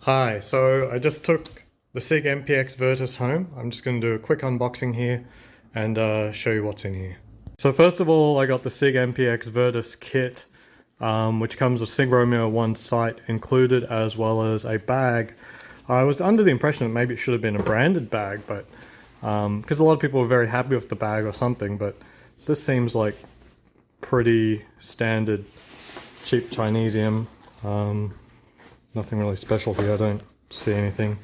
Hi, so I just took the SIG MPX Virtus home. I'm just going to do a quick unboxing here and show you what's in here. So first of all, I got the SIG MPX Virtus kit, which comes with SIG Romeo 1 sight included, as well as a bag. I was under the impression that maybe it should have been a branded bag, but because a lot of people were very happy with the bag or something, but this seems like pretty standard cheap Chinesium. Nothing really special here. I don't see anything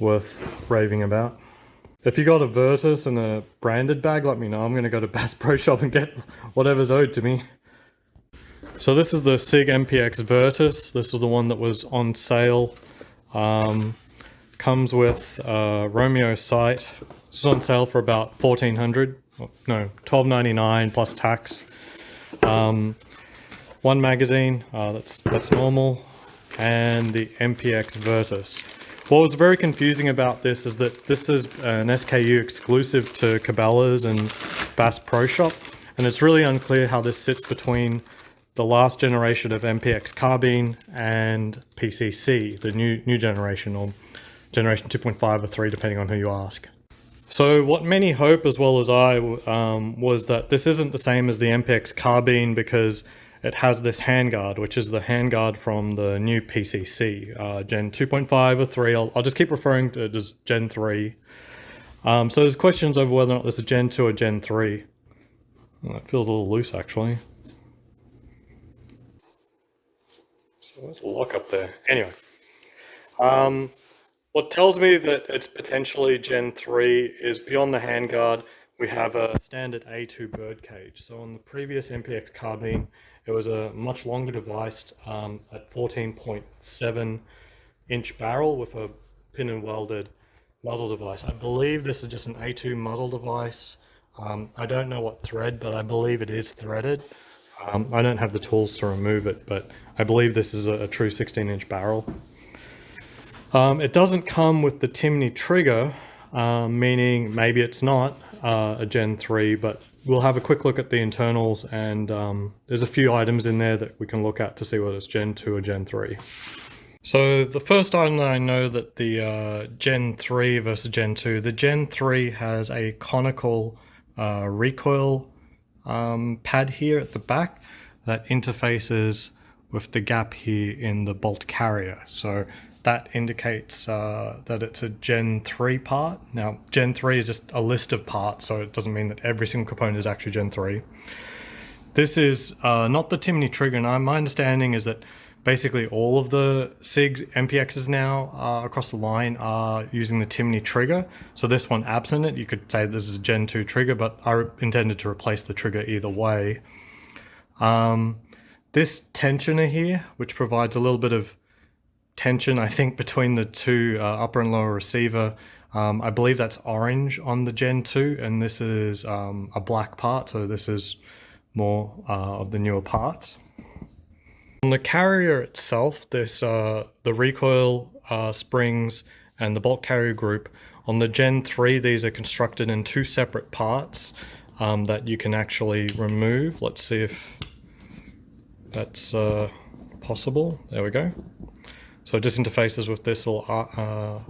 worth raving about. If you got a Virtus and a branded bag, let me know. I'm going to go to Bass Pro Shop and get whatever's owed to me. So this is the SIG MPX Virtus. This is the one that was on sale. Comes with Romeo sight. This is on sale for about $1,400. No, $12.99 plus tax. One magazine, that's normal. And the MPX Virtus. What was very confusing about this is that this is an SKU exclusive to Cabela's and Bass Pro Shop, and it's really unclear how this sits between the last generation of MPX carbine and PCC, the new generation, or generation 2.5 or 3, depending on who you ask. So what many hope, as well as I, was that this isn't the same as the MPX carbine because it has this handguard, which is the handguard from the new PCC, Gen 2.5 or 3. I'll just keep referring to it as Gen 3. So there's questions over whether or not this is Gen 2 or Gen 3. Well, it feels a little loose, actually. So there's a lock up there. Anyway. What tells me that it's potentially Gen 3 is beyond the handguard, we have a standard A2 bird cage. So on the previous MPX carbine, it was a much longer device at 14.7 inch barrel with a pin and welded muzzle device. I believe this is just an A2 muzzle device. I don't know what thread, but I believe it is threaded. I don't have the tools to remove it, but I believe this is a true 16-inch barrel. It doesn't come with the Timney trigger, meaning maybe it's not a Gen 3, but we'll have a quick look at the internals, and there's a few items in there that we can look at to see whether it's Gen 2 or Gen 3. So the first item that I know that the Gen 3 versus Gen 2, the Gen 3 has a conical recoil pad here at the back that interfaces with the gap here in the bolt carrier. So that indicates that it's a Gen 3 part. Now, Gen 3 is just a list of parts, so it doesn't mean that every single component is actually Gen 3. This is not the Timney trigger. Now, my understanding is that basically all of the SIGs, MPXs now across the line are using the Timney trigger. So this one absent it, you could say this is a Gen 2 trigger, but I intended to replace the trigger either way. This tensioner here, which provides a little bit of tension, I think, between the two upper and lower receiver. I believe that's orange on the Gen 2, and this is a black part, so this is more of the newer parts. On the carrier itself, this the recoil springs and the bolt carrier group. On the Gen 3, these are constructed in two separate parts that you can actually remove. Let's see if that's possible. There we go. So it just interfaces with this little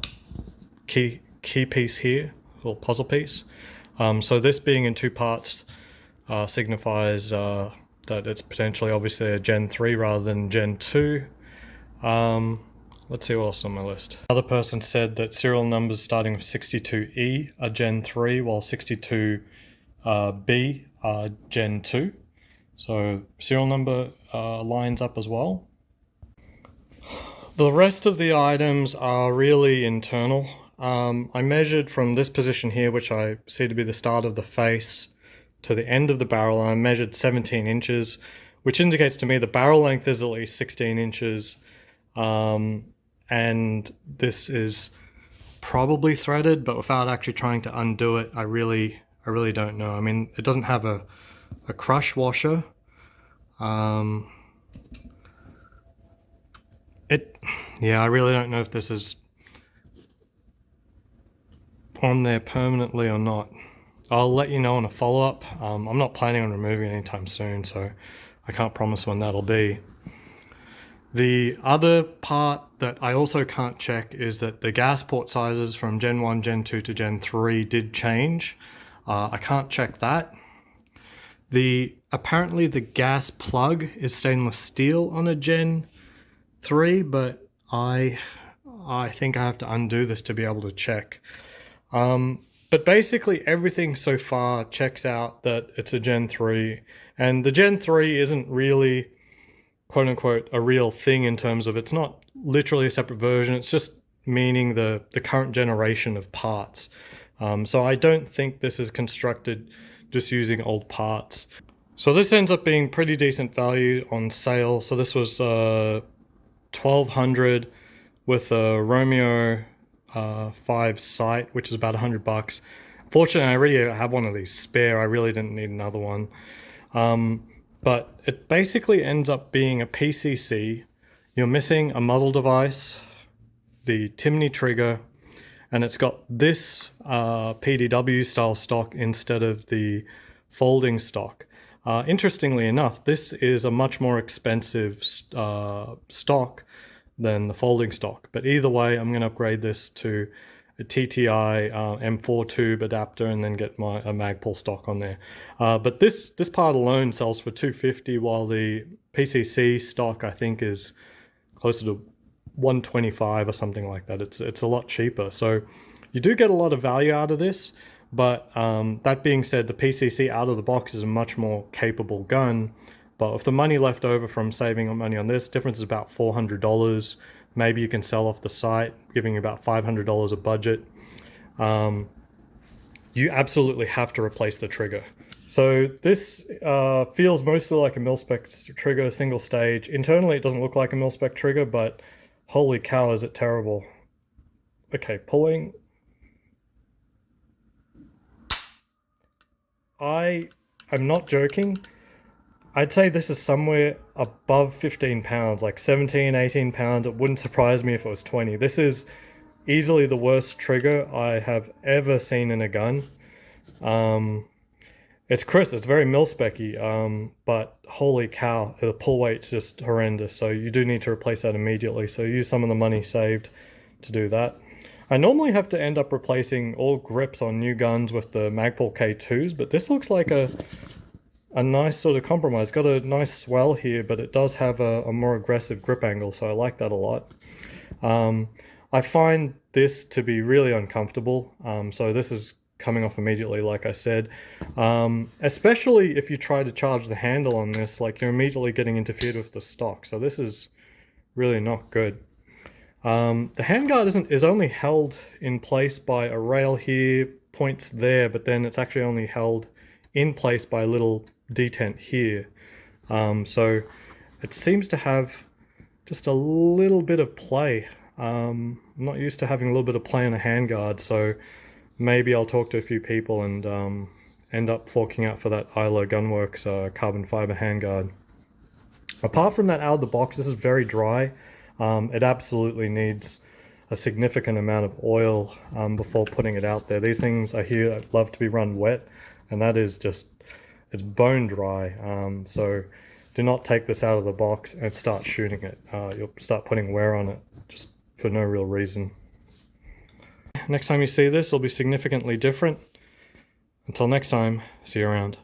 key piece here, little puzzle piece. So this being in two parts signifies that it's potentially obviously a Gen 3 rather than Gen 2. Let's see what else on my list. Another person said that serial numbers starting with 62E are Gen 3, while 62B are Gen 2. So serial number lines up as well. The rest of the items are really internal. I measured from this position here, which I see to be the start of the face, to the end of the barrel. I measured 17 inches, which indicates to me the barrel length is at least 16 inches. And this is probably threaded, but without actually trying to undo it, I really don't know. I mean, it doesn't have a crush washer. Yeah, I really don't know if this is on there permanently or not. I'll let you know on a follow-up. I'm not planning on removing it anytime soon, so I can't promise when that'll be. The other part that I also can't check is that the gas port sizes from Gen 1, Gen 2 to Gen 3 did change. I can't check that. Apparently the gas plug is stainless steel on a Gen 3, but I think I have to undo this to be able to check. But basically everything so far checks out that it's a Gen 3, and the Gen 3 isn't really quote unquote a real thing in terms of it's not literally a separate version, it's just meaning the current generation of parts. So I don't think this is constructed just using old parts. So this ends up being pretty decent value on sale. So this was $1,200 with a Romeo 5 sight, which is about $100. Fortunately, I already have one of these spare. I really didn't need another one. But it basically ends up being a PCC. You're missing a muzzle device, the Timney trigger, and it's got this PDW style stock instead of the folding stock. Interestingly enough, this is a much more expensive stock than the folding stock. But either way, I'm going to upgrade this to a TTI M4 tube adapter and then get a Magpul stock on there. But this part alone sells for $250, while the PCC stock I think is closer to $125 or something like that. It's a lot cheaper. So you do get a lot of value out of this. But that being said, the PCC out of the box is a much more capable gun. But with the money left over from saving money on this, difference is about $400. Maybe you can sell off the site, giving you about $500 a budget. You absolutely have to replace the trigger. So this feels mostly like a mil-spec trigger, single stage. Internally, it doesn't look like a mil-spec trigger, but holy cow, is it terrible. Okay, pulling. I'm not joking. I'd say this is somewhere above 15 pounds, like 17, 18 pounds. It wouldn't surprise me if it was 20. This is easily the worst trigger I have ever seen in a gun. It's crisp, it's very mil-spec-y, but holy cow, the pull weight's just horrendous. So you do need to replace that immediately. So use some of the money saved to do that. I normally have to end up replacing all grips on new guns with the Magpul K2s, but this looks like a nice sort of compromise. It's got a nice swell here, but it does have a more aggressive grip angle, so I like that a lot. I find this to be really uncomfortable, so this is coming off immediately, like I said. Especially if you try to charge the handle on this, like you're immediately getting interfered with the stock, so this is really not good. The handguard is only held in place by a rail here, points there, but then it's actually only held in place by a little detent here. So it seems to have just a little bit of play. I'm not used to having a little bit of play in a handguard, so maybe I'll talk to a few people and end up forking out for that Isla Gunworks carbon fiber handguard. Apart from that, out of the box, this is very dry. It absolutely needs a significant amount of oil before putting it out there. These things I hear love to be run wet, and that is just, it's bone dry. So do not take this out of the box and start shooting it. You'll start putting wear on it just for no real reason. Next time you see this, it'll be significantly different. Until next time, see you around.